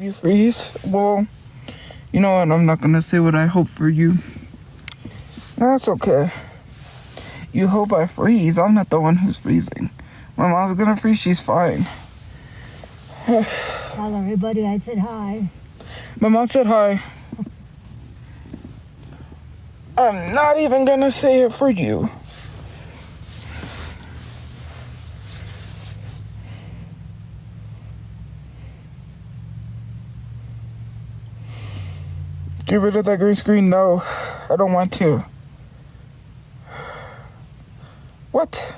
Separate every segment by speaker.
Speaker 1: you freeze. Well, you know what? I'm not going to say what I hope for you. That's okay. You hope I freeze. I'm not the one who's freezing. My mom's going to freeze. She's fine.
Speaker 2: Tell everybody I said hi.
Speaker 1: My mom said hi. I'm not even going to say it for you. Get rid of that green screen? No, I don't want to. What?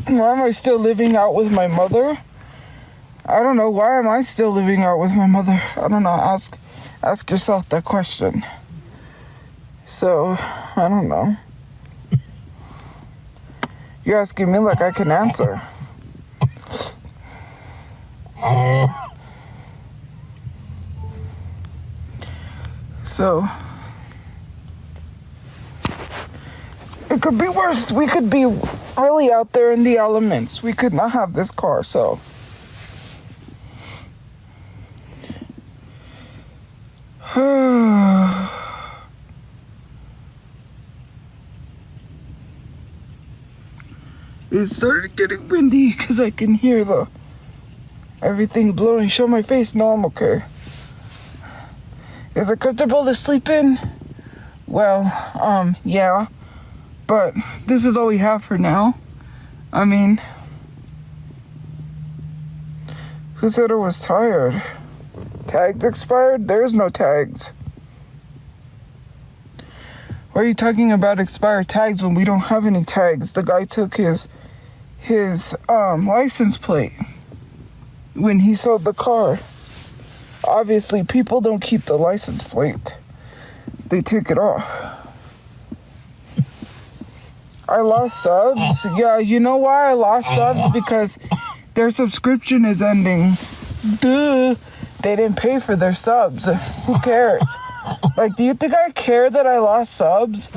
Speaker 1: Why am I still living out with my mother? I don't know. Why am I still living out with my mother? I don't know. Ask yourself that question. So, I don't know. You're asking me like I can answer. So, it could be worse. We could be really out there in the elements. We could not have this car, so. It started getting windy because I can hear everything blowing. Show my face. No, I'm okay. Is it comfortable to sleep in? Well, yeah. But this is all we have for now. I mean, who said I was tired? Tags expired? There's no tags. Why are you talking about expired tags when we don't have any tags? The guy took his license plate when he sold the car. Obviously, people don't keep the license plate. They take it off. I lost subs. Yeah, you know why I lost subs? Because their subscription is ending. Duh. They didn't pay for their subs. Who cares? Like, do you think I care that I lost subs?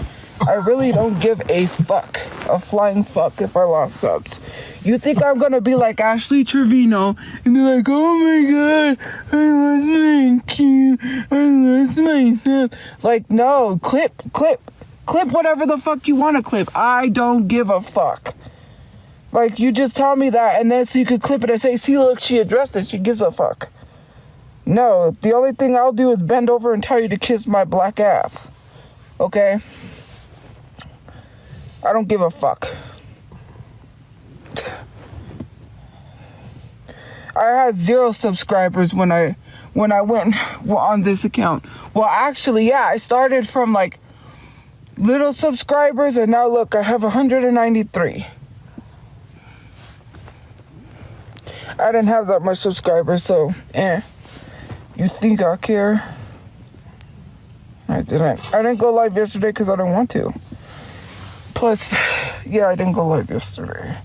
Speaker 1: I really don't give a fuck. A flying fuck if I lost subs. You think I'm gonna be like Ashley Trevino and be like, oh my god, I lost my Q, I lost my sub. Like, no, clip whatever the fuck you want to clip. I don't give a fuck. Like, you just tell me that, and then so you could clip it and say, see, look, she addressed it. She gives a fuck. No, the only thing I'll do is bend over and tell you to kiss my black ass. Okay? I don't give a fuck. I had 0 subscribers when I went on this account. Well, actually, yeah, I started from like little subscribers, and now look, I have 193. I didn't have that much subscribers, so you think I care? I didn't go live yesterday because I didn't want to. Plus, yeah, I didn't go live yesterday.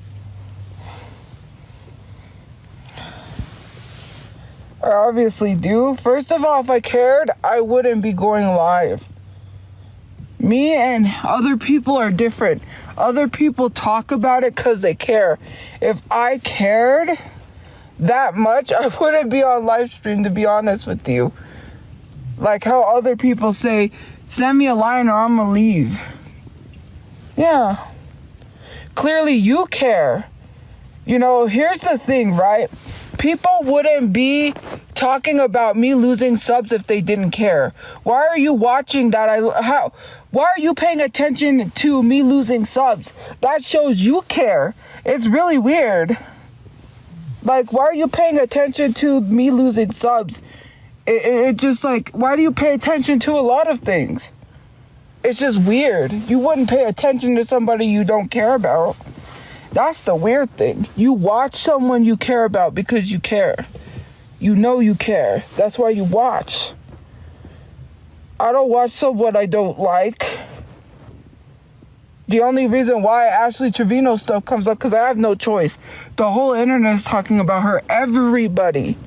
Speaker 1: I obviously do. First of all, if I cared, I wouldn't be going live. Me and other people are different. Other people talk about it because they care. If I cared that much, I wouldn't be on live stream, to be honest with you. Like how other people say, send me a line or I'm gonna leave. Yeah. Clearly you care. You know, here's the thing, right? People wouldn't be talking about me losing subs if they didn't care. Why are you watching that? Why are you paying attention to me losing subs? That shows you care. It's really weird. Like, why are you paying attention to me losing subs? It just like, why do you pay attention to a lot of things? It's just weird. You wouldn't pay attention to somebody you don't care about. That's the weird thing. You watch someone you care about because you care. You know you care. That's why you watch. I don't watch someone I don't like. The only reason why Ashley Trevino stuff comes up, because I have no choice. The whole internet is talking about her. Everybody.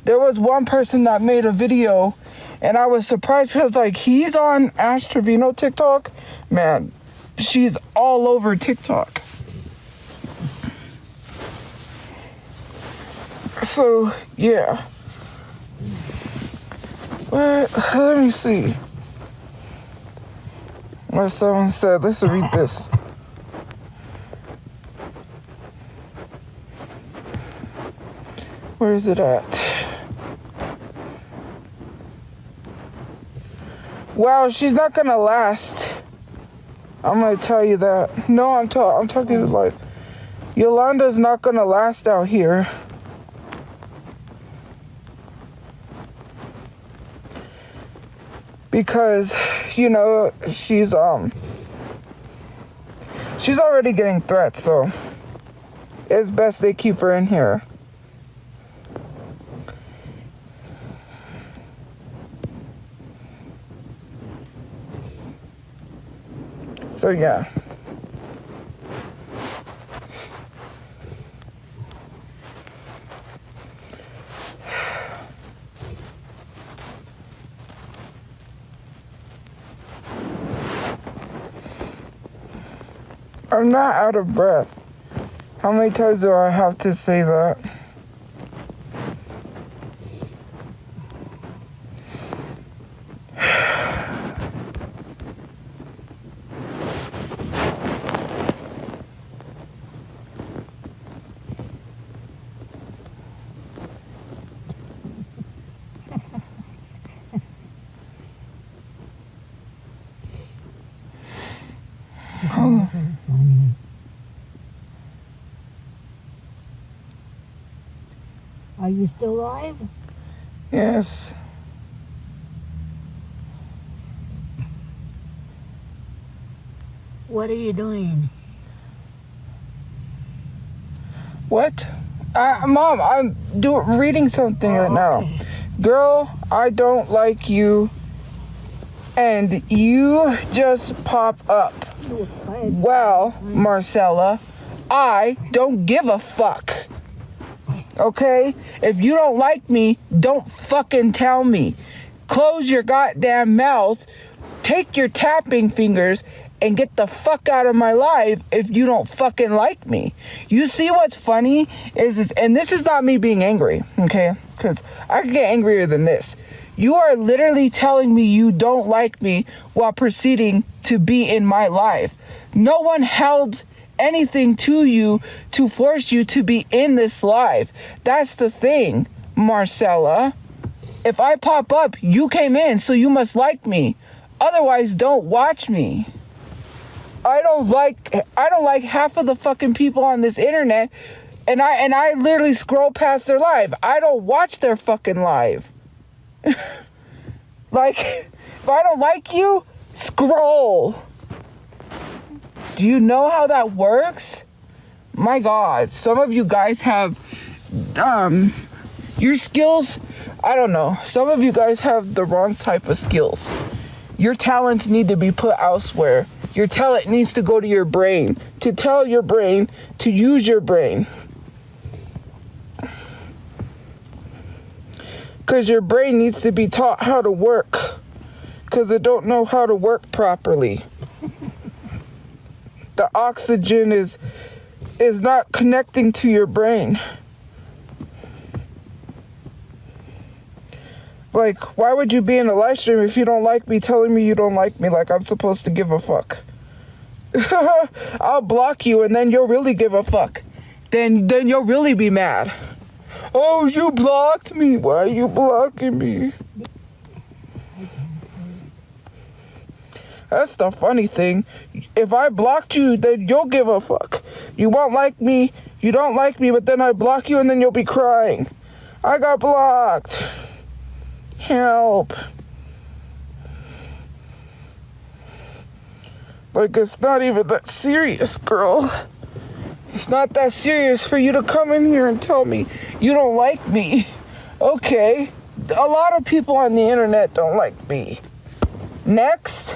Speaker 1: There was one person that made a video, and I was surprised because, like, he's on Ash Trevino TikTok. Man, she's all over TikTok. So, yeah. What? Let me see. What someone said. Let's read this. Where is it at? Wow, she's not gonna last. I'm gonna tell you that. No, I'm talking to life. Yolanda's not gonna last out here. Because, you know, she's already getting threats, so it's best they keep her in here. So yeah. I'm not out of breath. How many times do I have to say that? Oh.
Speaker 2: Are you still alive?
Speaker 1: Yes.
Speaker 2: What are you doing?
Speaker 1: What? Mom, I'm reading something right now.
Speaker 2: Okay.
Speaker 1: Girl, I don't like you. And you just pop up. Well, Marcella, I don't give a fuck. Okay? If you don't like me, don't fucking tell me. Close your goddamn mouth, take your tapping fingers, and get the fuck out of my life if you don't fucking like me. You see what's funny is and this is not me being angry, okay? Because I could get angrier than this. You are literally telling me you don't like me while proceeding to be in my life. No one held anything to you to force you to be in this life. That's the thing, Marcella. If I pop up, you came in, so you must like me. Otherwise, don't watch me. I don't like half of the fucking people on this internet, and I literally scroll past their live. I don't watch their fucking live. Like, if I don't like you, scroll. Do you know how that works? My God, some of you guys have, your skills, I don't know. Some of you guys have the wrong type of skills. Your talents need to be put elsewhere. Your talent needs to go to your brain, to tell your brain to use your brain. Because your brain needs to be taught how to work. Because it don't know how to work properly. The oxygen is not connecting to your brain. Like, why would you be in a live stream if you don't like me telling me you don't like me like I'm supposed to give a fuck? I'll block you and then you'll really give a fuck. Then you'll really be mad. Oh, you blocked me. Why are you blocking me? That's the funny thing. If I blocked you, then you'll give a fuck. You won't like me, you don't like me, but then I block you and then you'll be crying. I got blocked. Help. Like, it's not even that serious, girl. It's not that serious for you to come in here and tell me you don't like me. Okay. A lot of people on the internet don't like me. Next.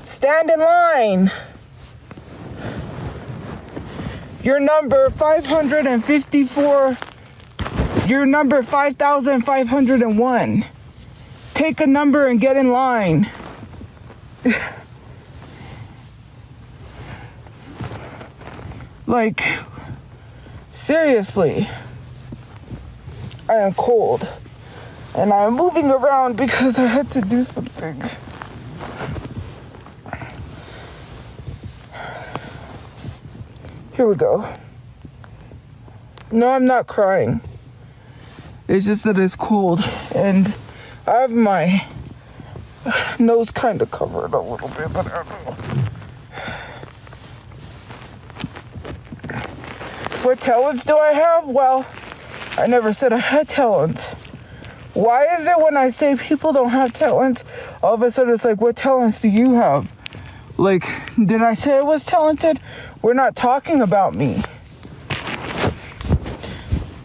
Speaker 1: Stand in line. Your number 554. Your number 5,501. Take a number and get in line. Like, seriously. I am cold. And I'm moving around because I had to do something. Here we go. No, I'm not crying. It's just that it's cold. And I have my nose kind of covered a little bit, but I don't know. What talents do I have? Well, I never said I had talents. Why is it when I say people don't have talents, all of a sudden it's like, what talents do you have? Like, did I say I was talented? We're not talking about me.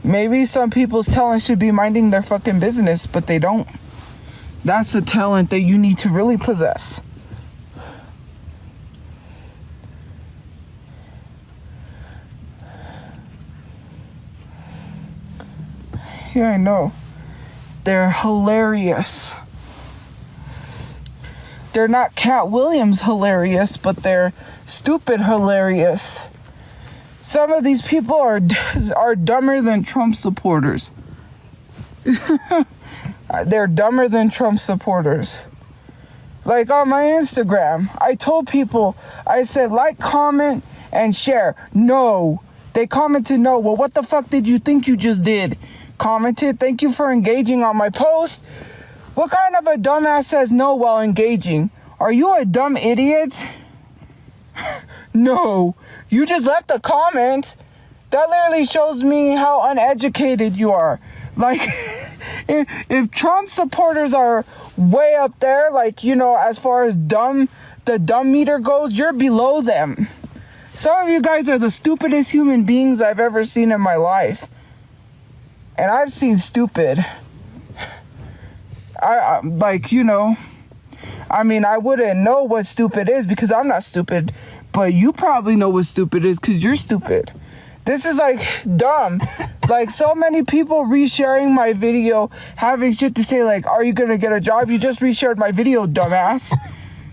Speaker 1: Maybe some people's talents should be minding their fucking business, but they don't. That's a talent that you need to really possess. Yeah, I know. They're hilarious. They're not Cat Williams hilarious, but they're stupid hilarious. Some of these people are dumber than Trump supporters. They're dumber than Trump supporters. Like on my Instagram, I told people, I said, like, comment, and share. No. They commented no. Well, what the fuck did you think you just did? Commented, thank you for engaging on my post. What kind of a dumbass says no while engaging? Are you a dumb idiot? No. You just left a comment. That literally shows me how uneducated you are. Like, if Trump supporters are way up there, like, you know, as far as the dumb meter goes, you're below them. Some of you guys are the stupidest human beings I've ever seen in my life. And I've seen stupid. I like, you know, I mean, I wouldn't know what stupid is because I'm not stupid. But you probably know what stupid is because you're stupid. This is like dumb. Like so many people resharing my video, having shit to say like, are you gonna get a job? You just reshared my video, dumbass.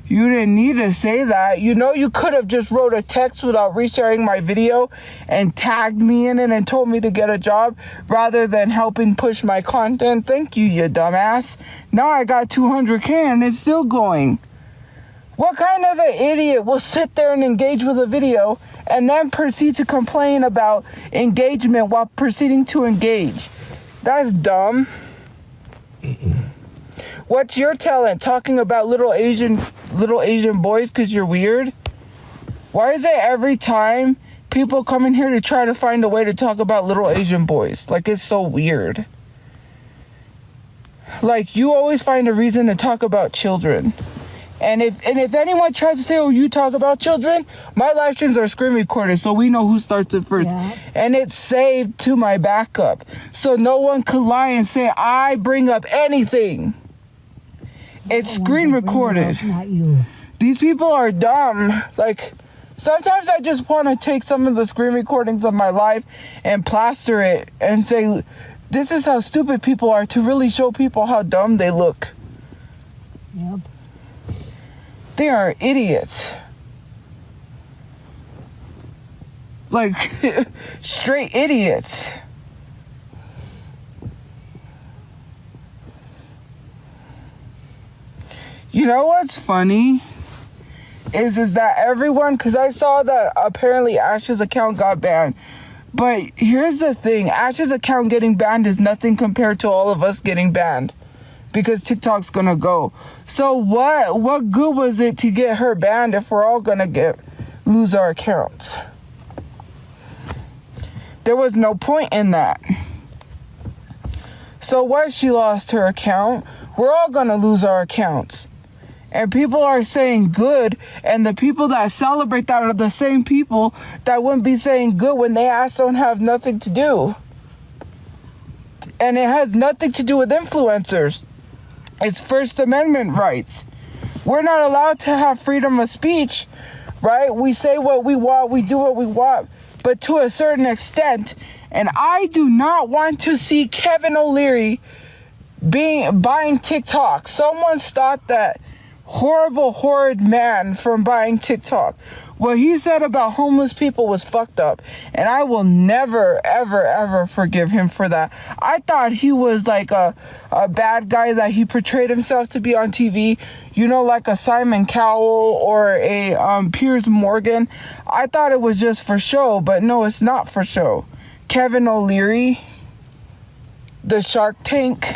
Speaker 1: You didn't need to say that. You know, you could have just wrote a text without resharing my video and tagged me in it and told me to get a job rather than helping push my content. Thank you, you dumbass. Now I got 200K and it's still going. What kind of an idiot will sit there and engage with a video and then proceed to complain about engagement while proceeding to engage? That's dumb. What's your talent? Talking about little Asian boys because you're weird? Why is it every time people come in here to try to find a way to talk about little Asian boys? Like, it's so weird. Like, you always find a reason to talk about children. And if anyone tries to say, oh, you talk about children, my live streams are screen recorded, so we know who starts it first. Yeah. And it's saved to my backup. So no one could lie and say I bring up anything. It's screen recorded. Not you. These people are dumb. Like, sometimes I just want to take some of the screen recordings of my life and plaster it and say, this is how stupid people are, to really show people how dumb they look. Yep. They are idiots. Like, straight idiots. You know what's funny? Is that everyone, because I saw that apparently Ash's account got banned. But here's the thing. Ash's account getting banned is nothing compared to all of us getting banned. Because TikTok's gonna go. So what good was it to get her banned if we're all gonna lose our accounts? There was no point in that. So what? She lost her account. We're all gonna lose our accounts. And people are saying good, and the people that celebrate that are the same people that wouldn't be saying good when they ass don't have nothing to do. And it has nothing to do with influencers. It's First Amendment rights. We're not allowed to have freedom of speech, right? We say what we want, we do what we want, but to a certain extent. And I do not want to see Kevin O'Leary buying TikTok. Someone stop that horrible, horrid man from buying TikTok. What he said about homeless people was fucked up. And I will never, ever, ever forgive him for that. I thought he was like a bad guy that he portrayed himself to be on TV. You know, like a Simon Cowell or a Piers Morgan. I thought it was just for show, but no, it's not for show. Kevin O'Leary, the Shark Tank,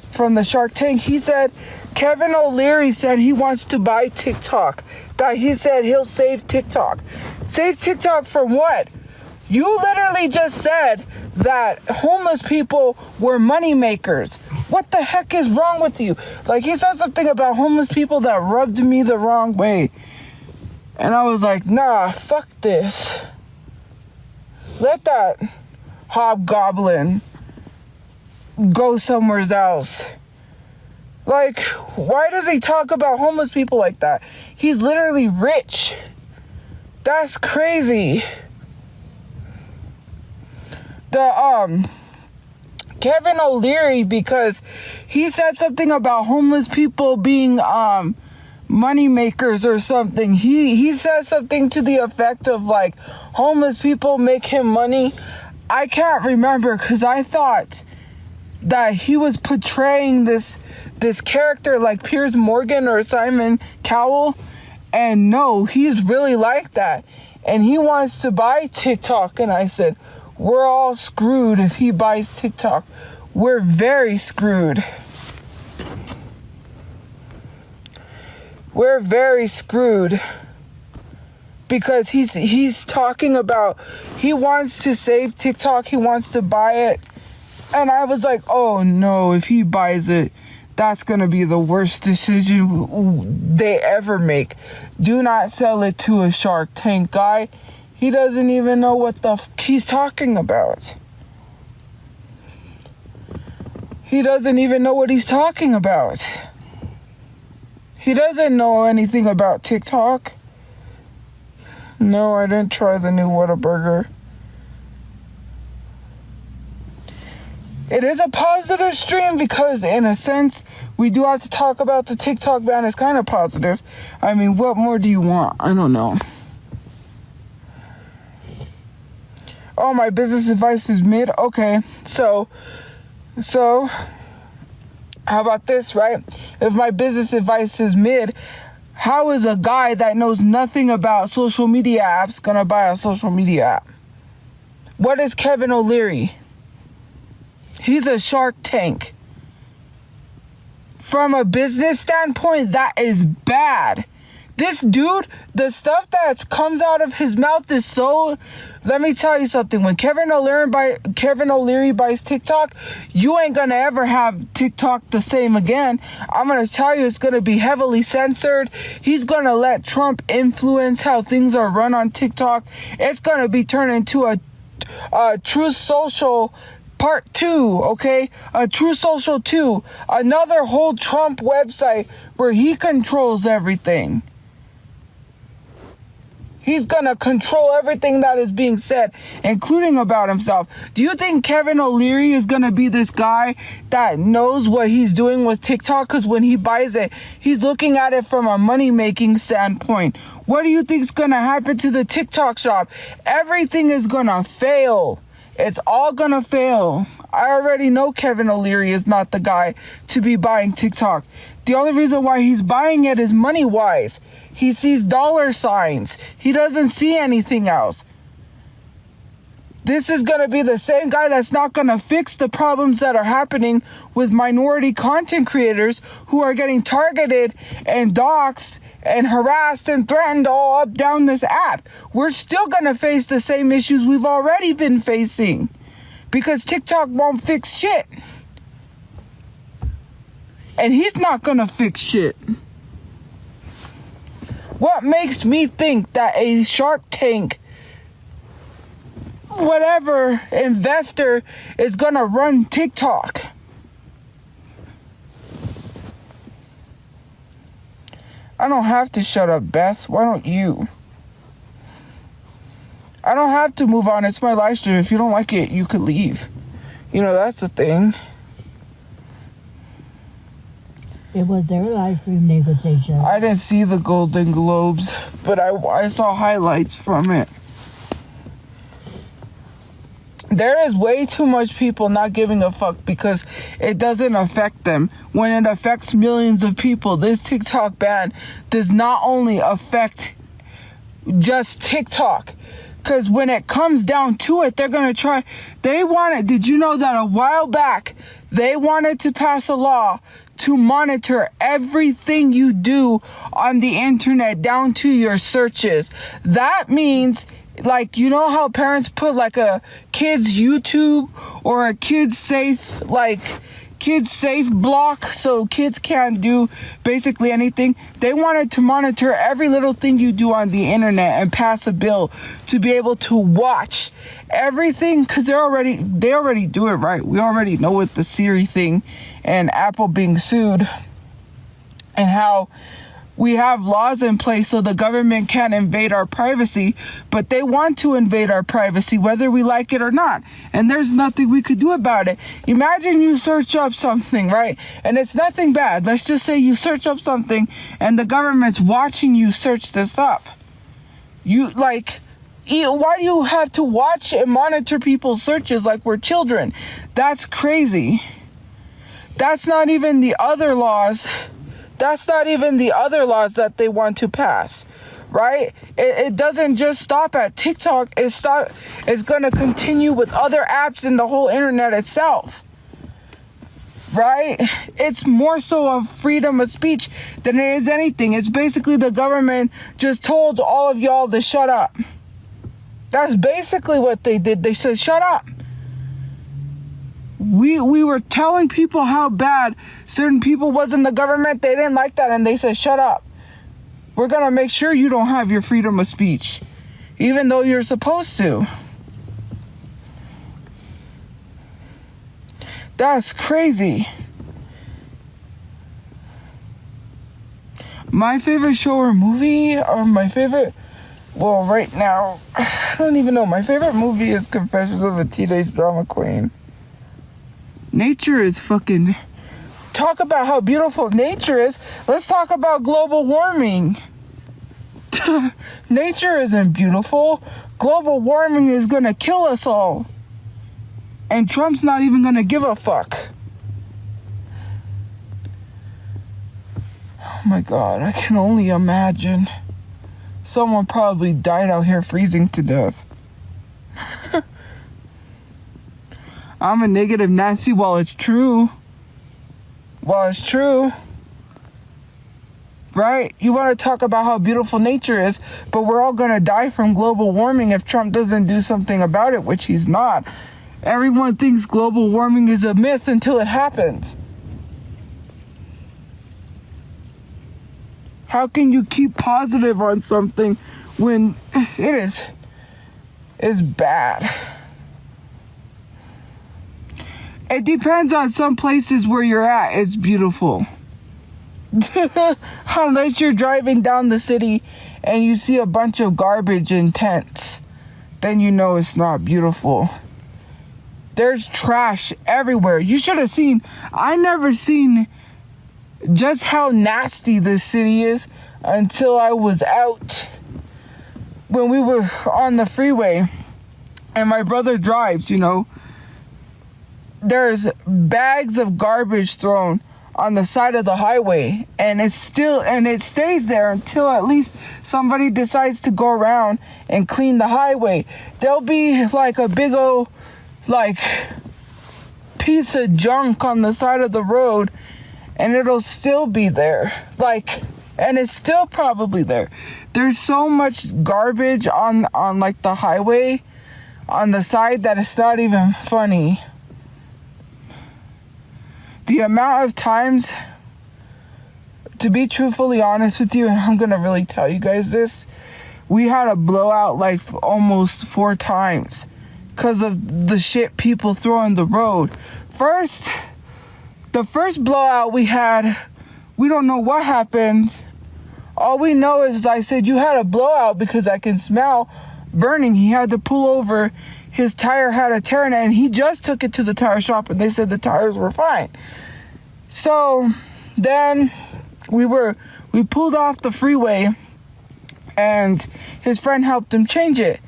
Speaker 1: from the Shark Tank, he said, Kevin O'Leary said he wants to buy TikTok. That he said he'll save TikTok. Save TikTok from what? You literally just said that homeless people were money makers. What the heck is wrong with you? Like, he said something about homeless people that rubbed me the wrong way. And I was like, nah, fuck this. Let that hobgoblin go somewhere else. Like, why does he talk about homeless people like that? He's literally rich. That's crazy. The Kevin O'Leary, because he said something about homeless people being money makers or something. He said something to the effect of like homeless people make him money. I can't remember, because I thought that he was portraying this character like Piers Morgan or Simon Cowell, and no, he's really like that, and he wants to buy TikTok. And I said, we're all screwed if he buys TikTok. We're very screwed. We're very screwed, because he's talking about he wants to save TikTok, he wants to buy it. And I was like, oh no, if he buys it, that's going to be the worst decision they ever make. Do not sell it to a Shark Tank guy. He doesn't even know what the he's talking about. He doesn't even know what he's talking about. He doesn't know anything about TikTok. No, I didn't try the new Whataburger. It is a positive stream because, in a sense, we do have to talk about the TikTok ban. It's kind of positive. I mean, what more do you want? I don't know. Oh, my business advice is mid? Okay, so, how about this, right? If my business advice is mid, how is a guy that knows nothing about social media apps gonna buy a social media app? What is Kevin O'Leary? He's a Shark Tank. From a business standpoint, that is bad. This dude, the stuff that comes out of his mouth is so... Let me tell you something. When Kevin O'Leary buys TikTok, you ain't gonna ever have TikTok the same again. I'm gonna tell you, it's gonna be heavily censored. He's gonna let Trump influence how things are run on TikTok. It's gonna be turned into a Truth Social Part 2, okay? A True Social 2. Another whole Trump website where he controls everything. He's gonna control everything that is being said, including about himself. Do you think Kevin O'Leary is gonna be this guy that knows what he's doing with TikTok? Because when he buys it, he's looking at it from a money-making standpoint. What do you think is gonna happen to the TikTok shop? Everything is gonna fail. It's all gonna fail. I already know Kevin O'Leary is not the guy to be buying TikTok. The only reason why he's buying it is money-wise. He sees dollar signs. He doesn't see anything else. This is gonna be the same guy that's not gonna fix the problems that are happening with minority content creators who are getting targeted and doxxed and harassed and threatened all up down this app. We're still gonna face the same issues we've already been facing because TikTok won't fix shit. And he's not gonna fix shit. What makes me think that a Shark Tank, whatever investor, is gonna run TikTok? I don't have to shut up, Beth. Why don't you? I don't have to move on. It's my live stream. If you don't like it, you could leave. You know, that's the thing.
Speaker 2: It was their live stream negotiation.
Speaker 1: I didn't see the Golden Globes, but I saw highlights from it. There is way too much people not giving a fuck because it doesn't affect them. When it affects millions of people, this TikTok ban does not only affect just TikTok. Because when it comes down to it, they're going to try. Did you know that a while back, they wanted to pass a law to monitor everything you do on the internet down to your searches? That means, like, you know how parents put like a kid's YouTube or a kid's safe block so kids can't do basically anything? They wanted to monitor every little thing you do on the internet and pass a bill to be able to watch everything, because they already do it, right? We already know with the Siri thing and Apple being sued and how we have laws in place so the government can't invade our privacy, but they want to invade our privacy whether we like it or not. And there's nothing we could do about it. Imagine you search up something, right? And it's nothing bad. Let's just say you search up something and the government's watching you search this up. Why do you have to watch and monitor people's searches like we're children? That's crazy. That's not even the other laws. That's not even the other laws that they want to pass, right? It doesn't just stop at TikTok. It's going to continue with other apps in the whole internet itself, right? It's more so of freedom of speech than it is anything. It's basically the government just told all of y'all to shut up. That's basically what they did. They said, shut up. We were telling people how bad certain people was in the government. They didn't like that, and they said, shut up. We're going to make sure you don't have your freedom of speech, even though you're supposed to. That's crazy. My favorite show or movie, or my favorite... Well, right now, I don't even know. My favorite movie is Confessions of a Teenage Drama Queen. Nature is fucking... Talk about how beautiful nature is. Let's talk about global warming. Nature isn't beautiful. Global warming is gonna kill us all. And Trump's not even gonna give a fuck. Oh my God, I can only imagine. Someone probably died out here freezing to death. I'm a negative Nancy while it's true. Right? You want to talk about how beautiful nature is, but we're all going to die from global warming if Trump doesn't do something about it, which he's not. Everyone thinks global warming is a myth until it happens. How can you keep positive on something when it is bad? It depends on some places where you're at. It's beautiful. Unless you're driving down the city and you see a bunch of garbage in tents, then you know it's not beautiful. There's trash everywhere. You should have seen. I never seen just how nasty this city is until I was out when we were on the freeway and my brother drives, you know. There's bags of garbage thrown on the side of the highway, and it stays there until at least somebody decides to go around and clean the highway. There'll be like a big old piece of junk on the side of the road, and it'll still be there. And it's still probably there. There's so much garbage on like the highway on the side that it's not even funny. The amount of times, to be truthfully honest with you, and I'm going to really tell you guys this, we had a blowout like almost 4 times because of the shit people throw on the road. The first blowout we had, we don't know what happened. All we know is I said, you had a blowout because I can smell burning. He had to pull over. His tire had a tear in it, and he just took it to the tire shop, and they said the tires were fine. So then we pulled off the freeway, and his friend helped him change it.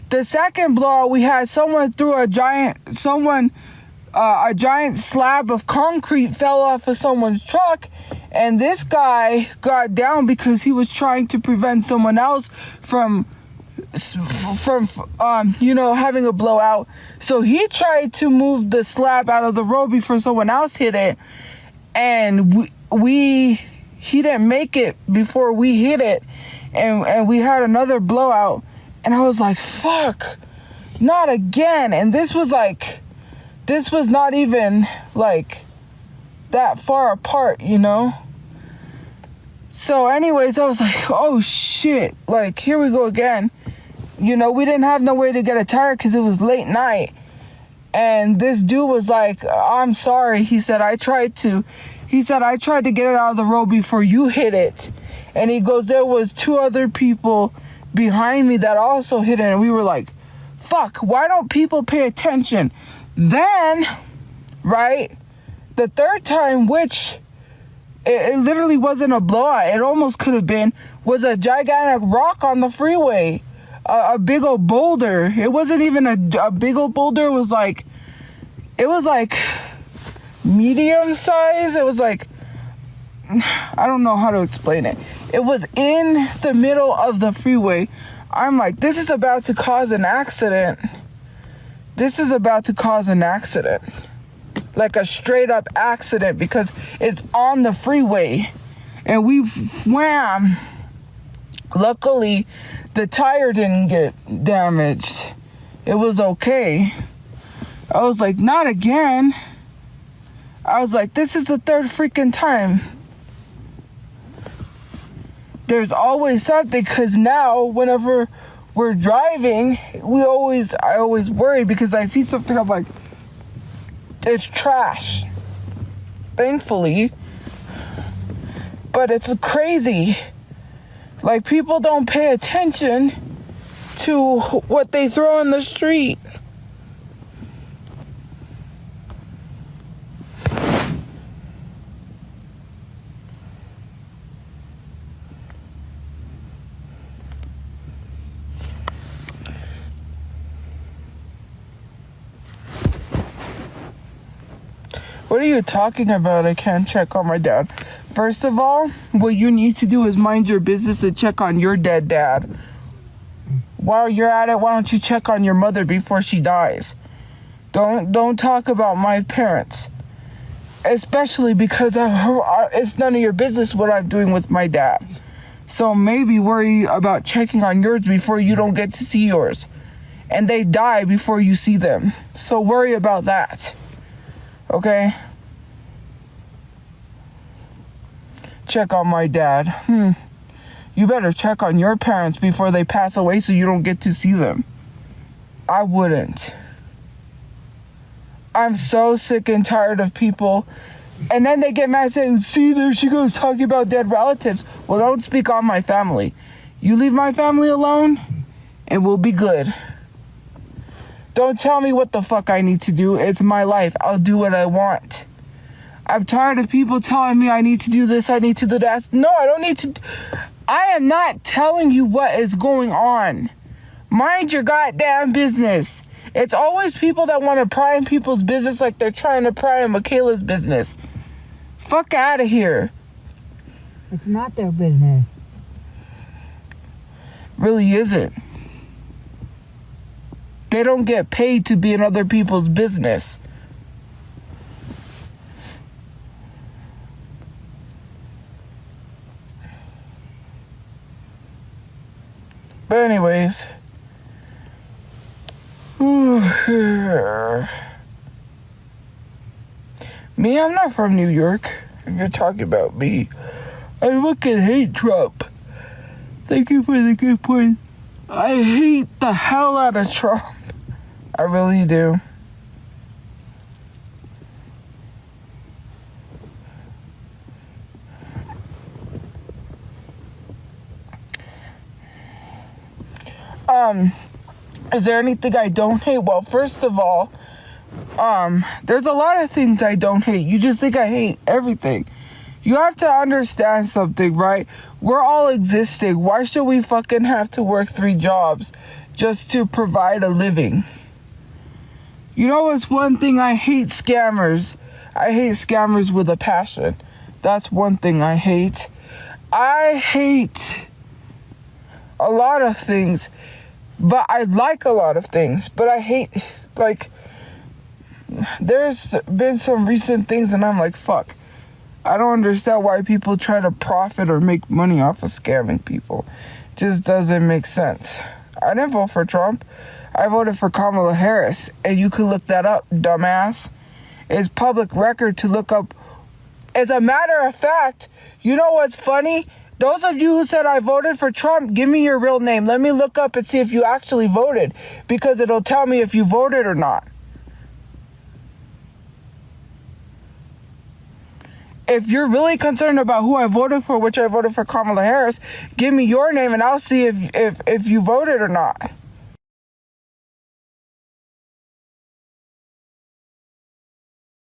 Speaker 1: The second blowout, we had someone threw a giant slab of concrete fell off of someone's truck, and this guy got down because he was trying to prevent someone else from having a blowout. So he tried to move the slab out of the road before someone else hit it, and he didn't make it before we hit it, and we had another blowout. And I was like, fuck, not again. And this was not even like that far apart, you know? So anyways, I was like, oh shit, like here we go again. You know, we didn't have no way to get a tire because it was late night. And this dude was like, I'm sorry. He said, I tried to get it out of the road before you hit it. And he goes, there was 2 other people behind me that also hit it. And we were like, fuck, why don't people pay attention? Then, right, the third time, which it literally wasn't a blowout, it almost could have been, was a gigantic rock on the freeway. A big old boulder. It wasn't even a big old boulder. It was like medium size. It was like, I don't know how to explain it. It was in the middle of the freeway. I'm like, this is about to cause an accident. Like a straight up accident, because it's on the freeway. And we wham. Luckily, the tire didn't get damaged. It was okay. I was like, not again. I was like, this is the third freaking time. There's always something, because now whenever we're driving, I always worry because I see something, I'm like, it's trash. Thankfully. But it's crazy. Like, people don't pay attention to what they throw in the street. What are you talking about? I can't check on my dad. First of all, what you need to do is mind your business and check on your dead dad. While you're at it, why don't you check on your mother before she dies? Don't talk about my parents. Especially because it's none of your business what I'm doing with my dad. So maybe worry about checking on yours before you don't get to see yours. And they die before you see them. So worry about that. Okay? Check on my dad. You better check on your parents before they pass away so you don't get to see them. I wouldn't. I'm so sick and tired of people. And then they get mad saying, see, there she goes talking about dead relatives. Well, don't speak on my family. You leave my family alone and we'll be good. Don't tell me what the fuck I need to do. It's my life. I'll do what I want. I'm tired of people telling me I need to do this, I need to do that. No, I don't need to. I am not telling you what is going on. Mind your goddamn business. It's always people that want to pry in people's business like they're trying to pry in Michaela's business. Fuck out of here.
Speaker 2: It's not their business.
Speaker 1: Really isn't. They don't get paid to be in other people's business. But anyways. Me, I'm not from New York. If you're talking about me, I fucking hate Trump. Thank you for the good point. I hate the hell out of Trump. I really do. Is there anything I don't hate? Well, first of all, there's a lot of things I don't hate. You just think I hate everything. You have to understand something, right? We're all existing. Why should we fucking have to work 3 jobs just to provide a living? You know what's one thing? I hate scammers. I hate scammers with a passion. That's one thing I hate. I hate a lot of things, but I like a lot of things. But I hate, like, there's been some recent things and I'm like, fuck. I don't understand why people try to profit or make money off of scamming people. Just doesn't make sense. I didn't vote for Trump. I voted for Kamala Harris. And you can look that up, dumbass. It's public record to look up. As a matter of fact, you know what's funny? Those of you who said I voted for Trump, give me your real name. Let me look up and see if you actually voted, because it'll tell me if you voted or not. If you're really concerned about who I voted for, which I voted for Kamala Harris, give me your name and I'll see if you voted or not.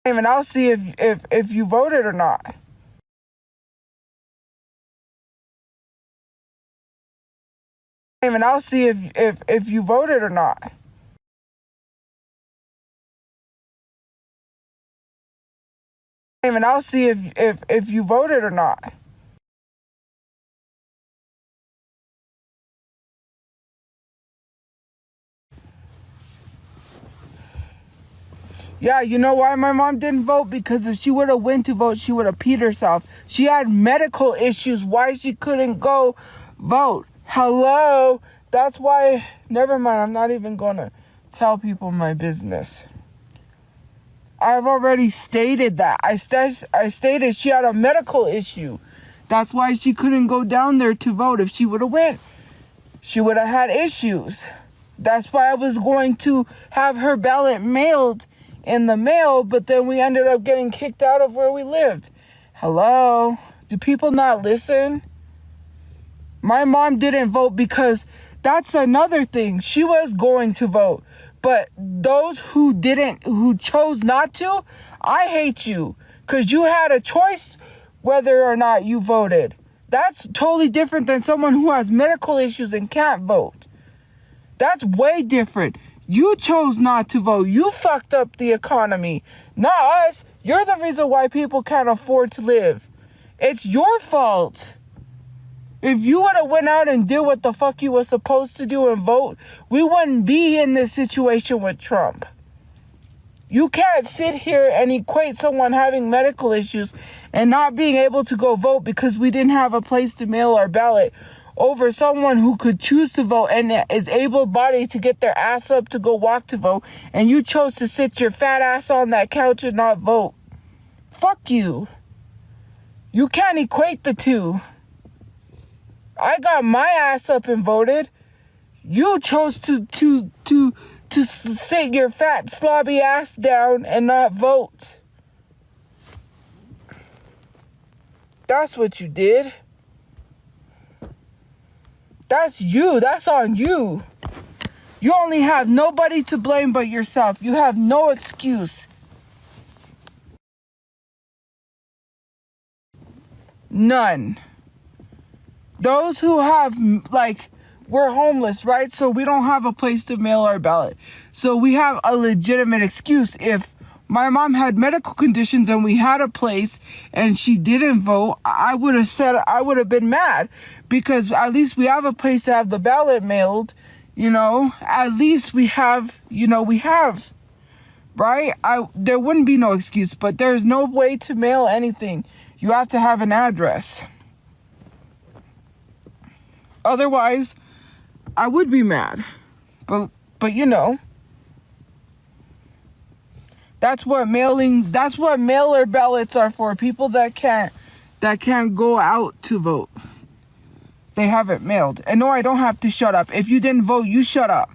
Speaker 1: And I'll see if you voted or not. And I'll see if you voted or not. And I'll see if you voted or not. Yeah, you know why my mom didn't vote? Because if she would have went to vote, she would have peed herself. She had medical issues. Why she couldn't go vote? Hello? That's why, never mind, I'm not even going to tell people my business. I've already stated that. I stated she had a medical issue. That's why she couldn't go down there to vote. If she would have went, she would have had issues. That's why I was going to have her ballot mailed in the mail, but then we ended up getting kicked out of where we lived. Hello? Do people not listen? My mom didn't vote because that's another thing. She was going to vote. But those who chose not to, I hate you. Because you had a choice whether or not you voted. That's totally different than someone who has medical issues and can't vote. That's way different. You chose not to vote. You fucked up the economy. Not us. You're the reason why people can't afford to live. It's your fault. If you would have went out and did what the fuck you were supposed to do and vote, we wouldn't be in this situation with Trump. You can't sit here and equate someone having medical issues and not being able to go vote because we didn't have a place to mail our ballot over someone who could choose to vote and is able-bodied to get their ass up to go walk to vote, and you chose to sit your fat ass on that couch and not vote. Fuck you. You can't equate the two. I got my ass up and voted. You chose to sit your fat slobby ass down and not vote. That's what you did. That's you. That's on you. You only have nobody to blame but yourself. You have no excuse. None. Those who have, like, we're homeless, right? So we don't have a place to mail our ballot. So we have a legitimate excuse. If my mom had medical conditions and we had a place and she didn't vote, I would have been mad, because at least we have a place to have the ballot mailed, you know, at least we have, right? There wouldn't be no excuse, but there's no way to mail anything. You have to have an address. Otherwise, I would be mad. But that's what mailer ballots are for. People that can't go out to vote. They have it mailed. And no, I don't have to shut up. If you didn't vote, you shut up.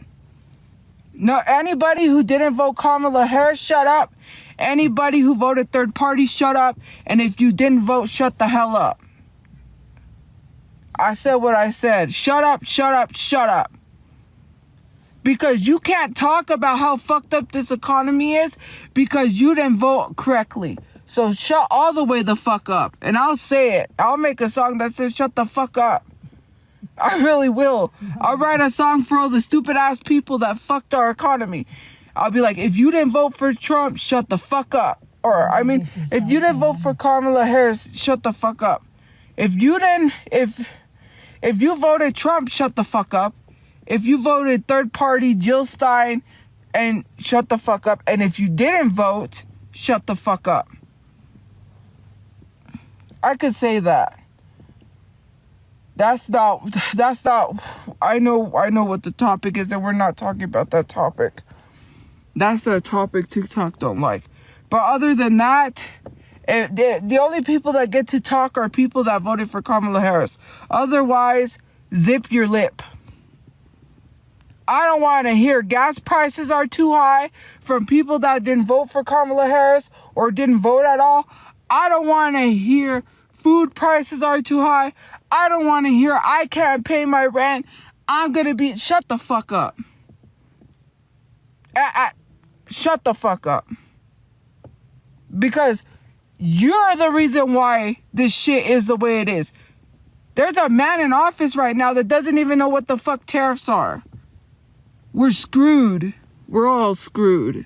Speaker 1: No, anybody who didn't vote Kamala Harris, shut up. Anybody who voted third party, shut up. And if you didn't vote, shut the hell up. I said what I said. Shut up, shut up, shut up. Because you can't talk about how fucked up this economy is because you didn't vote correctly. So shut all the way the fuck up. And I'll say it. I'll make a song that says shut the fuck up. I really will. I'll write a song for all the stupid ass people that fucked our economy. I'll be like, if you didn't vote for Trump, shut the fuck up. Or, I mean, if you didn't vote for Kamala Harris, shut the fuck up. If you voted Trump, shut the fuck up. If you voted third party Jill Stein, and shut the fuck up. And if you didn't vote, shut the fuck up. I could say that. That's not, I know what the topic is, and we're not talking about that topic. That's a topic TikTok don't like. But other than that, the only people that get to talk are people that voted for Kamala Harris. Otherwise, zip your lip. I don't want to hear gas prices are too high from people that didn't vote for Kamala Harris or didn't vote at all. I don't want to hear food prices are too high. I don't want to hear I can't pay my rent. I'm going to be... Shut the fuck up. Shut the fuck up. Because you're the reason why this shit is the way it is. There's a man in office right now that doesn't even know what the fuck tariffs are. We're screwed. We're all screwed.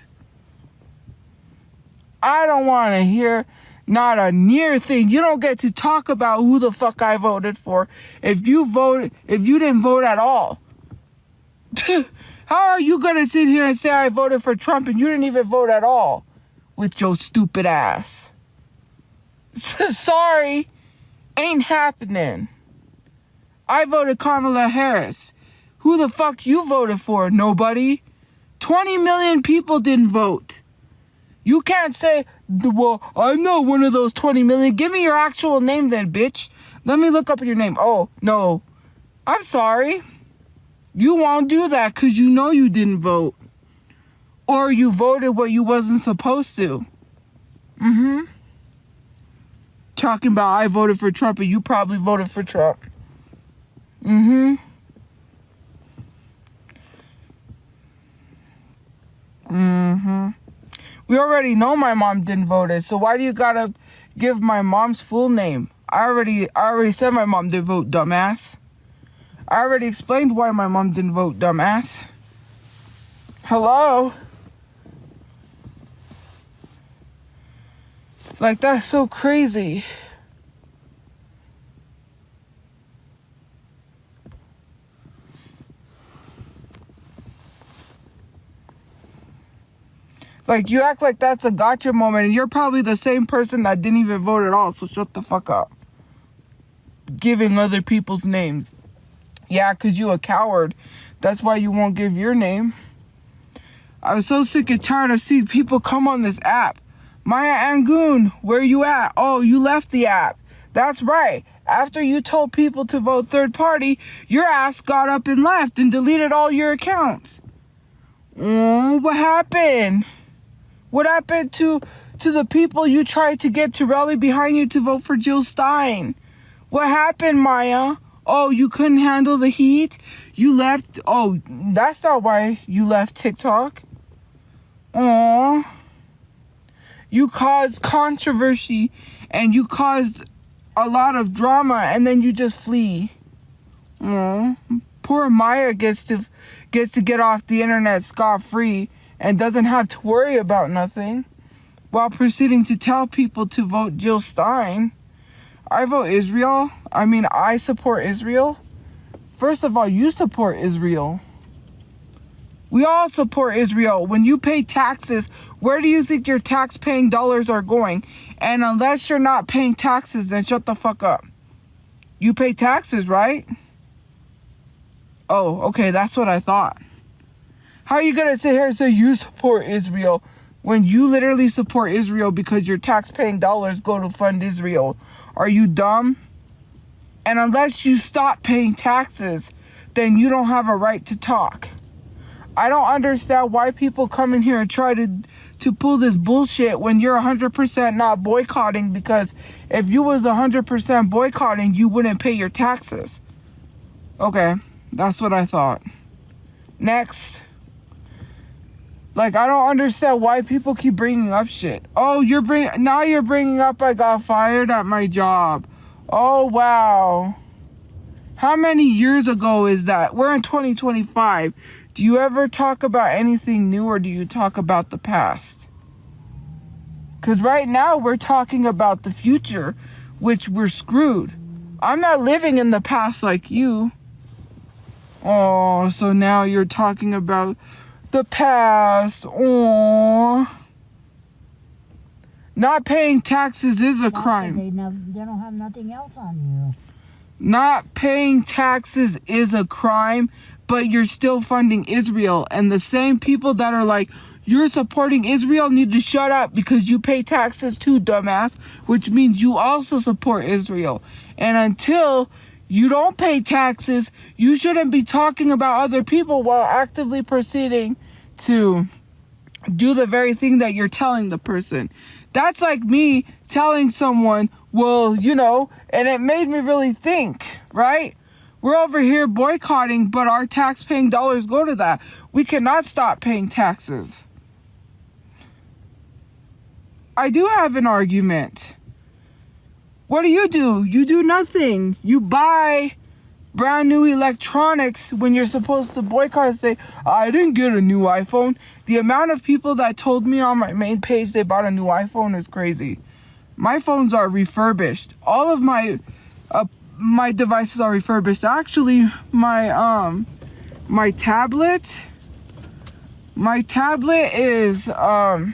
Speaker 1: I don't want to hear not a near thing. You don't get to talk about who the fuck I voted for if you didn't vote at all. How are you going to sit here and say I voted for Trump and you didn't even vote at all with your stupid ass? Sorry. Ain't happening. I voted Kamala Harris. Who the fuck you voted for? Nobody. 20 million people didn't vote. You can't say, well, I'm not one of those 20 million. Give me your actual name then, bitch. Let me look up your name. Oh, no. I'm sorry. You won't do that because you know you didn't vote. Or you voted what you wasn't supposed to. Talking about I voted for Trump and you probably voted for Trump. We already know my mom didn't vote it, so why do you gotta give my mom's full name? I already said my mom didn't vote, dumbass. I already explained why my mom didn't vote, dumbass. Hello? Like, that's so crazy. Like, you act like that's a gotcha moment, and you're probably the same person that didn't even vote at all, so shut the fuck up. Giving other people's names. Yeah, because you a coward. That's why you won't give your name. I was so sick and tired of seeing people come on this app. Maya Angoon, where you at? Oh, you left the app. That's right. After you told people to vote third party, your ass got up and left and deleted all your accounts. Oh, what happened? What happened to the people you tried to get to rally behind you to vote for Jill Stein? What happened, Maya? Oh, you couldn't handle the heat? You left? Oh, that's not why you left TikTok. Aww. You caused controversy and you caused a lot of drama and then you just flee. Aww. Poor Maya gets to get off the internet scot-free and doesn't have to worry about nothing while proceeding to tell people to vote Jill Stein. I vote Israel. I support Israel. First of all, you support Israel. We all support Israel. When you pay taxes, where do you think your tax-paying dollars are going? And unless you're not paying taxes, then shut the fuck up. You pay taxes, right? Oh, okay, that's what I thought. How are you going to sit here and say you support Israel when you literally support Israel because your tax-paying dollars go to fund Israel? Are you dumb? And unless you stop paying taxes, then you don't have a right to talk. I don't understand why people come in here and try to pull this bullshit when you're 100% not boycotting, because if you was 100% boycotting, you wouldn't pay your taxes. Okay, that's what I thought. Next. Like, I don't understand why people keep bringing up shit. Oh, you're bringing up I got fired at my job. Oh, wow. How many years ago is that? We're in 2025. Do you ever talk about anything new, or do you talk about the past? Because right now we're talking about the future, which we're screwed. I'm not living in the past like you. Oh, so now you're talking about the past. Oh. Not paying taxes is a crime.
Speaker 2: They don't have nothing else on you.
Speaker 1: Not paying taxes is a crime, but you're still funding Israel. And the same people that are like, you're supporting Israel need to shut up because you pay taxes too, dumbass. Which means you also support Israel. And until you don't pay taxes, you shouldn't be talking about other people while actively proceeding to do the very thing that you're telling the person. That's like me telling someone, well, you know, and it made me really think, right? We're over here boycotting, but our tax-paying dollars go to that. We cannot stop paying taxes. I do have an argument. What do? You do nothing. You buy brand new electronics when you're supposed to boycott and say, I didn't get a new iPhone. The amount of people that told me on my main page they bought a new iPhone is crazy. My phones are refurbished. All of my devices are refurbished. Actually, my tablet is from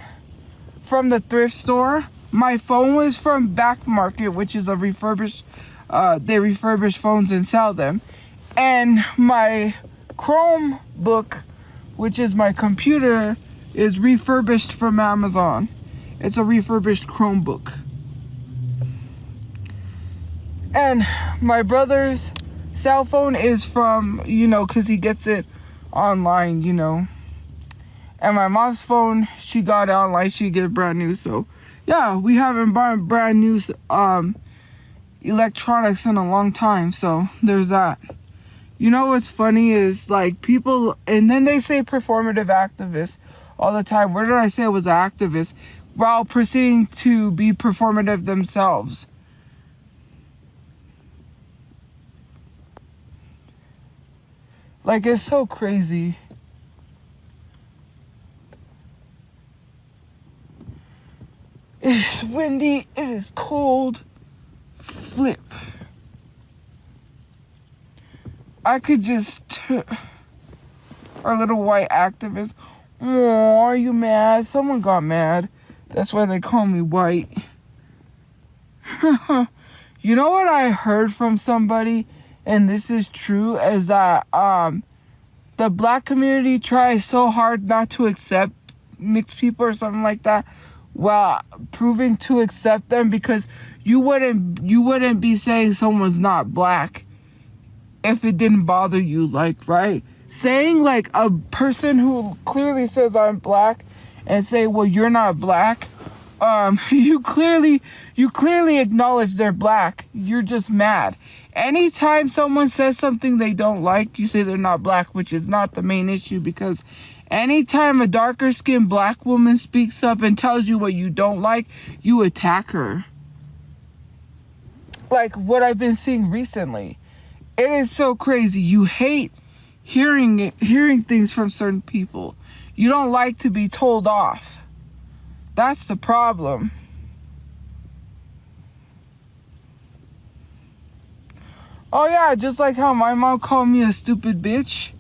Speaker 1: the thrift store. My phone was from Back Market, which is a refurbished. They refurbish phones and sell them. And my Chromebook, which is my computer, is refurbished from Amazon. It's a refurbished Chromebook. And my brother's cell phone is from, because he gets it online, And my mom's phone, she got it online. She get it brand new. So, yeah, we haven't bought brand new electronics in a long time. So, there's that. You know what's funny is, like, people, and then they say performative activists all the time. Where did I say I was an activist? While proceeding to be performative themselves. Like, it's so crazy. It is windy. It is cold. Flip. I could just... Our little white activist. Oh, are you mad? Someone got mad. That's why they call me white. You know what I heard from somebody? And this is true, is that the black community tries so hard not to accept mixed people or something like that, while proving to accept them, because you wouldn't be saying someone's not black if it didn't bother you, like, right? Saying like a person who clearly says I'm black and say, well, you're not black, you clearly acknowledge they're black. You're just mad. Anytime someone says something they don't like, you say they're not black, which is not the main issue, because anytime a darker skinned black woman speaks up and tells you what you don't like, you attack her. Like what I've been seeing recently. It is so crazy. You hate hearing things from certain people. You don't like to be told off. That's the problem. Oh yeah, just like how my mom called me a stupid bitch.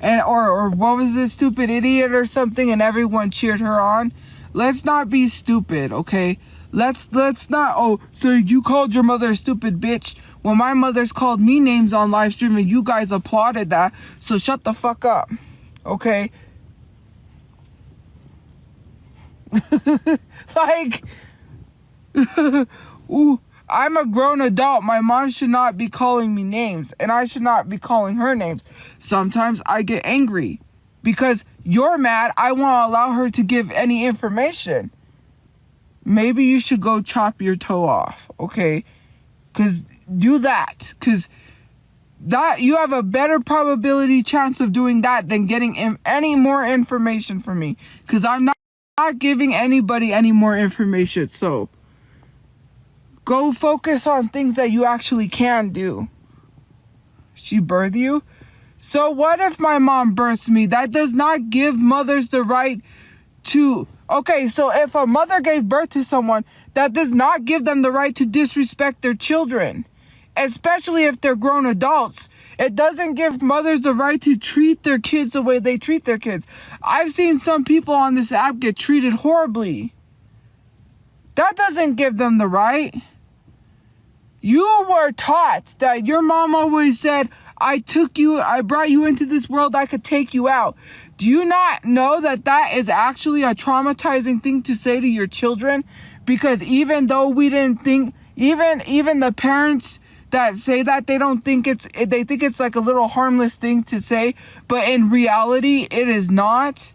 Speaker 1: And or what was this, stupid idiot or something, and everyone cheered her on. Let's not be stupid, okay? Let's not, oh, so you called your mother a stupid bitch when my mother's called me names on live stream and you guys applauded that, so shut the fuck up, okay? Like, ooh, I'm a grown adult. My mom should not be calling me names, and I should not be calling her names. Sometimes I get angry because you're mad. I won't allow her to give any information. Maybe you should go chop your toe off, okay? Because do that. Because that you have a better probability chance of doing that than getting any more information from me, because I'm not giving anybody any more information. So go focus on things that you actually can do. She birthed you? So what if my mom births me? That does not give mothers the right to... Okay, so if a mother gave birth to someone, that does not give them the right to disrespect their children, especially if they're grown adults. It doesn't give mothers the right to treat their kids the way they treat their kids. I've seen some people on this app get treated horribly. That doesn't give them the right. You were taught that your mom always said, I brought you into this world, I could take you out. Do you not know that that is actually a traumatizing thing to say to your children? Because even though we didn't think, even the parents that say that, they think it's like a little harmless thing to say, but in reality, it is not.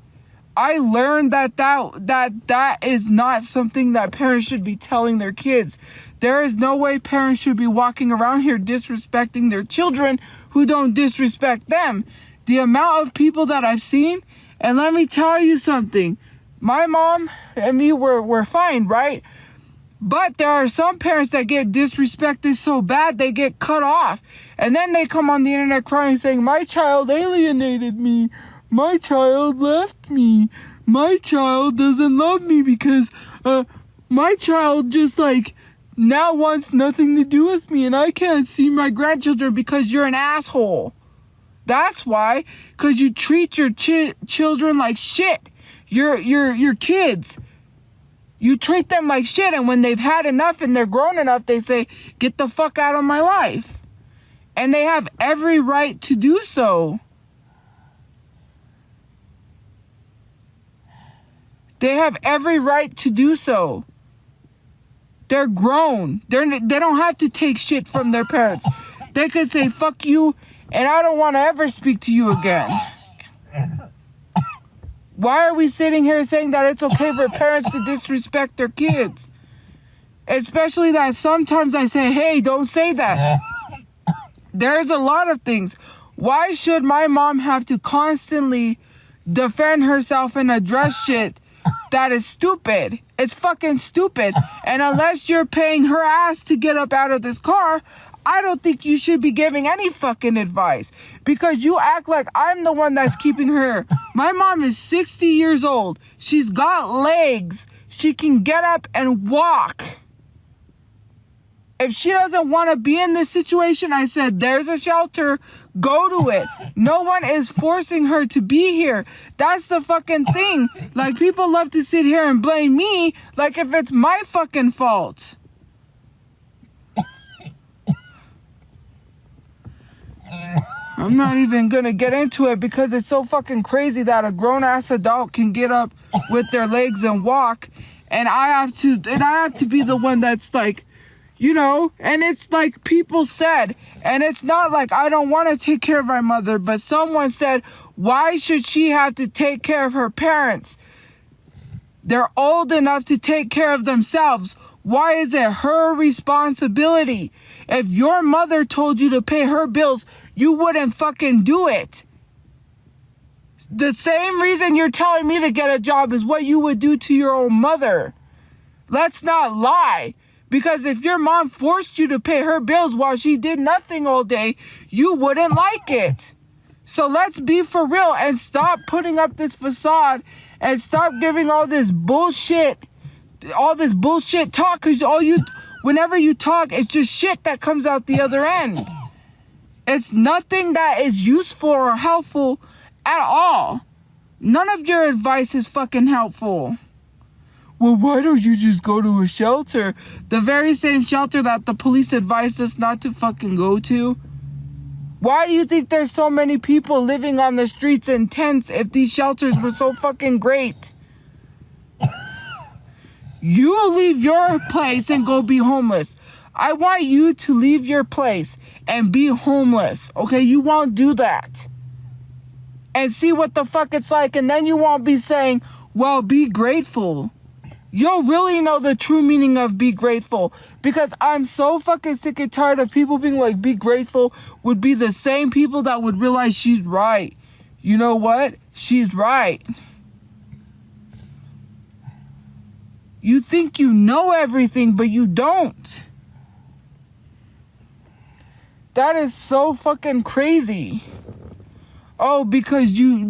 Speaker 1: I learned that is not something that parents should be telling their kids. There is no way parents should be walking around here disrespecting their children who don't disrespect them. The amount of people that I've seen, and let me tell you something, my mom and me were fine, right? But there are some parents that get disrespected so bad they get cut off. And then they come on the internet crying saying, my child alienated me. My child left me. My child doesn't love me because my child just like now wants nothing to do with me and I can't see my grandchildren because you're an asshole. That's why, because you treat your children like shit. Your kids. You treat them like shit, and when they've had enough and they're grown enough, they say, get the fuck out of my life. And they have every right to do so. They have every right to do so. They're grown. They don't have to take shit from their parents. They could say, fuck you, and I don't want to ever speak to you again. Why are we sitting here saying that it's okay for parents to disrespect their kids? Especially that sometimes I say, hey, don't say that. There's a lot of things. Why should my mom have to constantly defend herself and address shit that is stupid? It's fucking stupid. And unless you're paying her ass to get up out of this car, I don't think you should be giving any fucking advice, because you act like I'm the one that's keeping her. My mom is 60 years old. She's got legs. She can get up and walk. If she doesn't want to be in this situation, I said, there's a shelter. Go to it. No one is forcing her to be here. That's the fucking thing. Like, people love to sit here and blame me like if it's my fucking fault. I'm not even gonna get into it because it's so fucking crazy that a grown-ass adult can get up with their legs and walk, and I have to be the one that's like, you know, and it's like people said, and it's not like I don't want to take care of my mother, but someone said, why should she have to take care of her parents? They're old enough to take care of themselves. Why is it her responsibility? If your mother told you to pay her bills, you wouldn't fucking do it. The same reason you're telling me to get a job is what you would do to your own mother. Let's not lie. Because if your mom forced you to pay her bills while she did nothing all day, you wouldn't like it. So let's be for real and stop putting up this facade and stop giving all this bullshit talk, because whenever you talk, it's just shit that comes out the other end. It's nothing that is useful or helpful at all. None of your advice is fucking helpful. Well, why don't you just go to a shelter? The very same shelter that the police advised us not to fucking go to. Why do you think there's so many people living on the streets in tents if these shelters were so fucking great? You leave your place and go be homeless. I want you to leave your place and be homeless, okay? You won't do that. And see what the fuck it's like, and then you won't be saying, well, be grateful. you'll really know the true meaning of be grateful. Because I'm so fucking sick and tired of people being like, be grateful, would be the same people that would realize she's right. You know what? She's right. You think you know everything, but you don't. That is so fucking crazy. Oh, because you,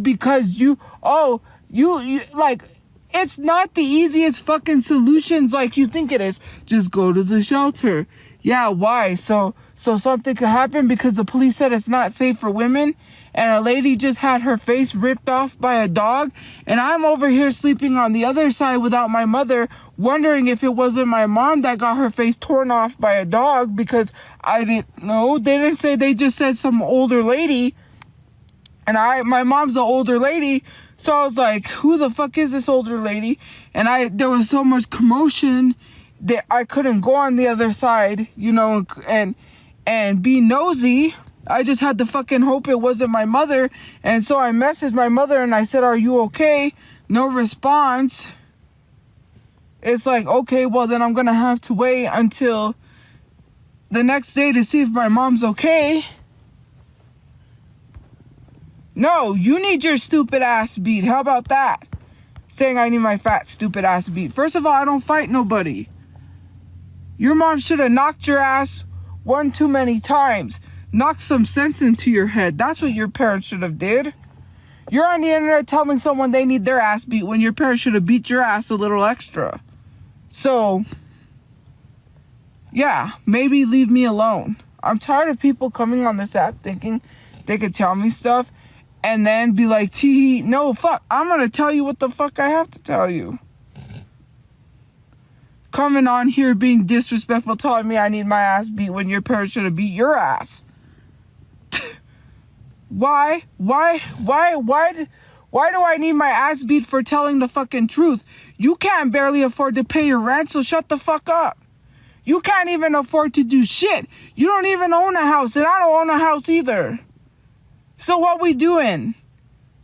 Speaker 1: like, it's not the easiest fucking solutions like you think it is. Just go to the shelter. Yeah, why? So something could happen because the police said it's not safe for women, and a lady just had her face ripped off by a dog, and I'm over here sleeping on the other side without my mother, wondering if it wasn't my mom that got her face torn off by a dog, because I didn't know. They didn't say, they just said some older lady, and my mom's an older lady, so I was like, who the fuck is this older lady? And there was so much commotion that I couldn't go on the other side, you know, and be nosy. I just had to fucking hope it wasn't my mother. And so I messaged my mother and I said, are you okay? No response. It's like, okay, well then I'm gonna have to wait until the next day to see if my mom's okay. No, you need your stupid ass beat. How about that? Saying I need my fat stupid ass beat. First of all, I don't fight nobody. Your mom should have knocked your ass one too many times. Knocked some sense into your head. That's what your parents should have did. You're on the internet telling someone they need their ass beat when your parents should have beat your ass a little extra. So, yeah, maybe leave me alone. I'm tired of people coming on this app thinking they could tell me stuff and then be like, tee, no, fuck, I'm gonna tell you what the fuck I have to tell you. Coming on here being disrespectful, telling me I need my ass beat when your parents should have beat your ass. Why do I need my ass beat for telling the fucking truth? You can't barely afford to pay your rent, so shut the fuck up. You can't even afford to do shit. You don't even own a house, and I don't own a house either. So what we doing?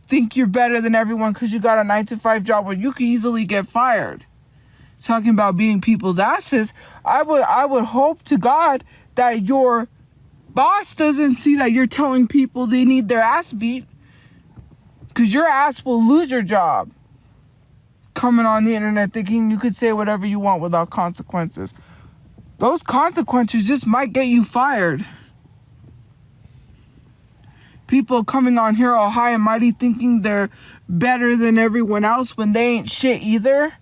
Speaker 1: Think you're better than everyone because you got a 9-to-5 job where you could easily get fired. Talking about beating people's asses, I would hope to God that your boss doesn't see that you're telling people they need their ass beat, because your ass will lose your job. Coming on the internet thinking you could say whatever you want without consequences. Those consequences just might get you fired. People coming on here all high and mighty thinking they're better than everyone else when they ain't shit either.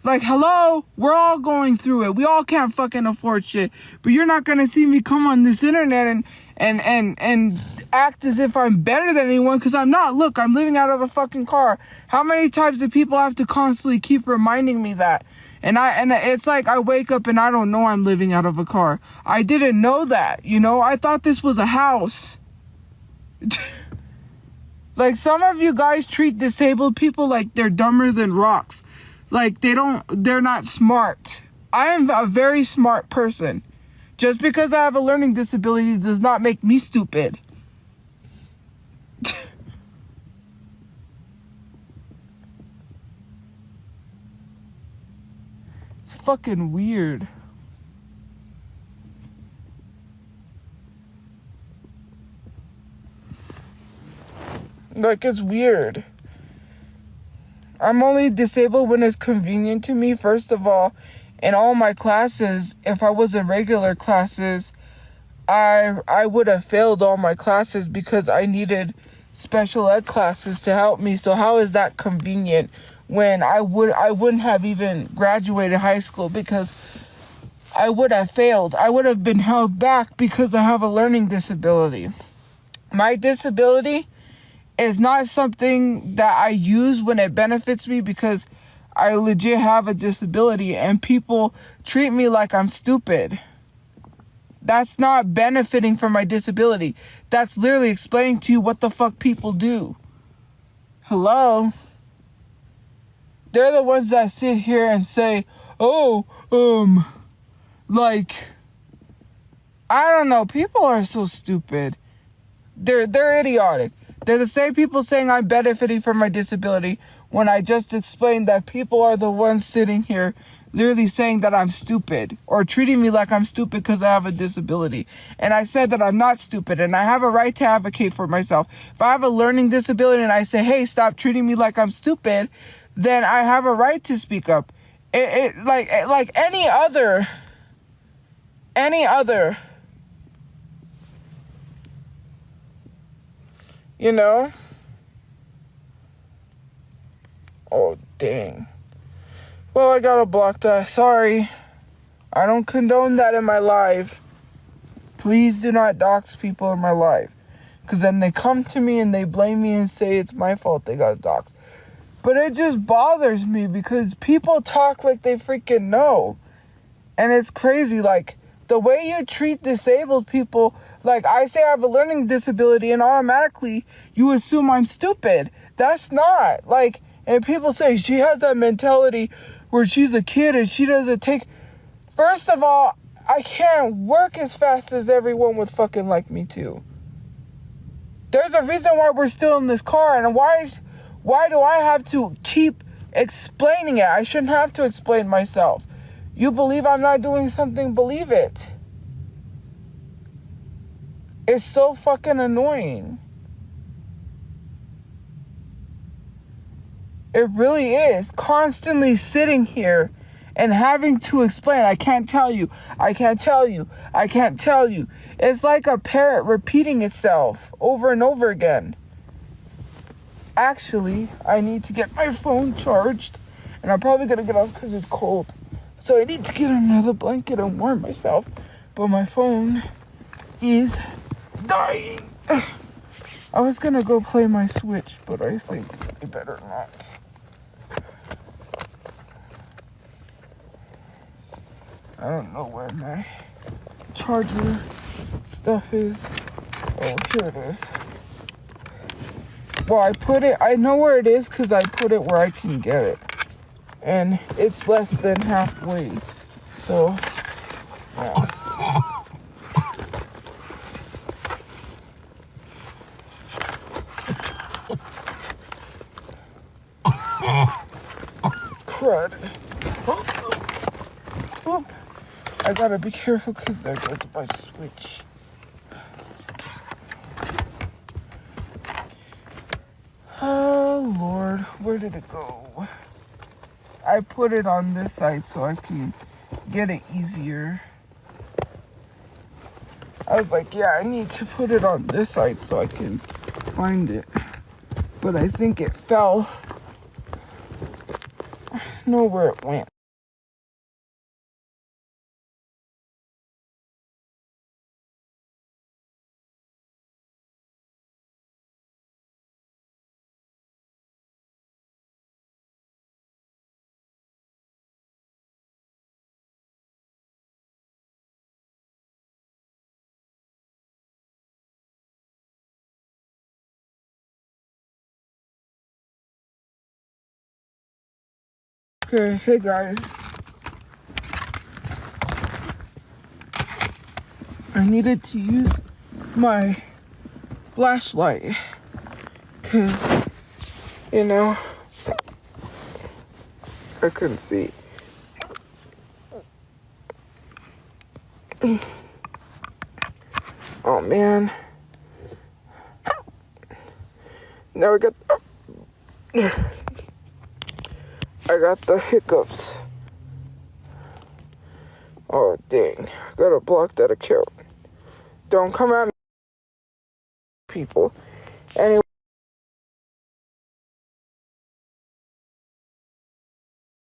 Speaker 1: Like, hello, we're all going through it. We all can't fucking afford shit. But you're not gonna see me come on this internet and act as if I'm better than anyone, because I'm not. Look, I'm living out of a fucking car. How many times do people have to constantly keep reminding me that? And it's like I wake up and I don't know I'm living out of a car. I didn't know that, you know? I thought this was a house. Like, some of you guys treat disabled people like they're dumber than rocks. Like, they're not smart. I am a very smart person. Just because I have a learning disability does not make me stupid. It's fucking weird. Like, it's weird. I'm only disabled when it's convenient to me. First of all, in all my classes, if I was in regular classes, I would have failed all my classes because I needed special ed classes to help me. So how is that convenient when I wouldn't have even graduated high school because I would have failed. I would have been held back because I have a learning disability. My disability is not something that I use when it benefits me because I legit have a disability and people treat me like I'm stupid. That's not benefiting from my disability. That's literally explaining to you what the fuck people do. Hello? They're the ones that sit here and say, like, I don't know, people are so stupid. They're idiotic. They're the same people saying I'm benefiting from my disability when I just explained that people are the ones sitting here literally saying that I'm stupid or treating me like I'm stupid because I have a disability. And I said that I'm not stupid and I have a right to advocate for myself. If I have a learning disability and I say, hey, stop treating me like I'm stupid, then I have a right to speak up. Like any other, you know? Oh, dang. Well, I gotta block that. Sorry. I don't condone that in my life. Please do not dox people in my life. Because then they come to me and they blame me and say it's my fault they got doxed. But it just bothers me because people talk like they freaking know. And it's crazy. Like, the way you treat disabled people, like I say I have a learning disability and automatically you assume I'm stupid. That's not. Like, and people say she has that mentality where she's a kid and she doesn't take... First of all, I can't work as fast as everyone would fucking like me to. There's a reason why we're still in this car, and why do I have to keep explaining it? I shouldn't have to explain myself. You believe I'm not doing something, believe it. It's so fucking annoying. It really is. Constantly sitting here and having to explain. I can't tell you. I can't tell you. I can't tell you. It's like a parrot repeating itself over and over again. Actually, I need to get my phone charged. And I'm probably going to get off because it's cold. So I need to get another blanket and warm myself. But my phone is dying. I was going to go play my Switch, but I think I better not. I don't know where my charger stuff is. Oh, here it is. Well, I know where it is because I put it where I can get it. And it's less than halfway. So, yeah. Crud. Oop. I gotta be careful because there goes my Switch. Oh, Lord. Where did it go? I put it on this side so I can get it easier. I was like, yeah, I need to put it on this side so I can find it. But I think it fell. I don't know where it went. Okay, hey guys. I needed to use my flashlight because, you know, I couldn't see. Oh man. Now I got the hiccups. Oh dang. I gotta block that account. Don't come at me, people. Anyway.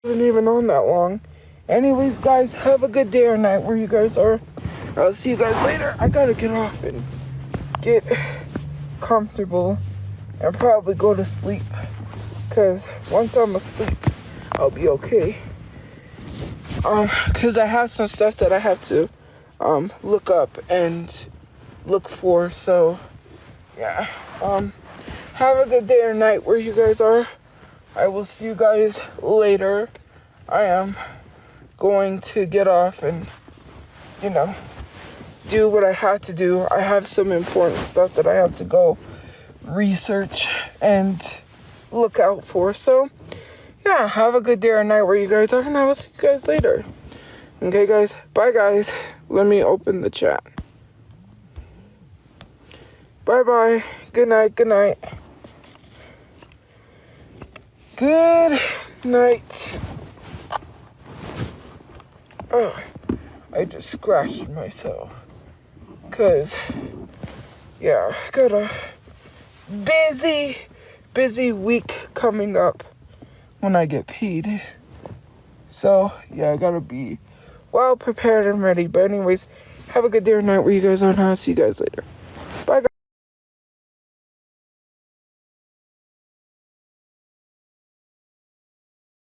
Speaker 1: Wasn't even on that long. Anyways, guys, have a good day or night where you guys are. I'll see you guys later. I gotta get off and get comfortable and probably go to sleep. Because once I'm asleep, I'll be okay. Because I have some stuff that I have to look up and look for. So, yeah. Have a good day or night where you guys are. I will see you guys later. I am going to get off and, you know, do what I have to do. I have some important stuff that I have to go research and look out for. So, yeah, have a good day or night where you guys are, and I will see you guys later. Okay, guys? Bye, guys. Let me open the chat. Bye-bye. Good night. Good night. Good night. Oh, I just scratched myself. Cause, yeah, got a busy week coming up when I get paid. So, yeah, I gotta be well prepared and ready. But anyways, have a good day or night where you guys are, and I'll see you guys later. Bye, guys.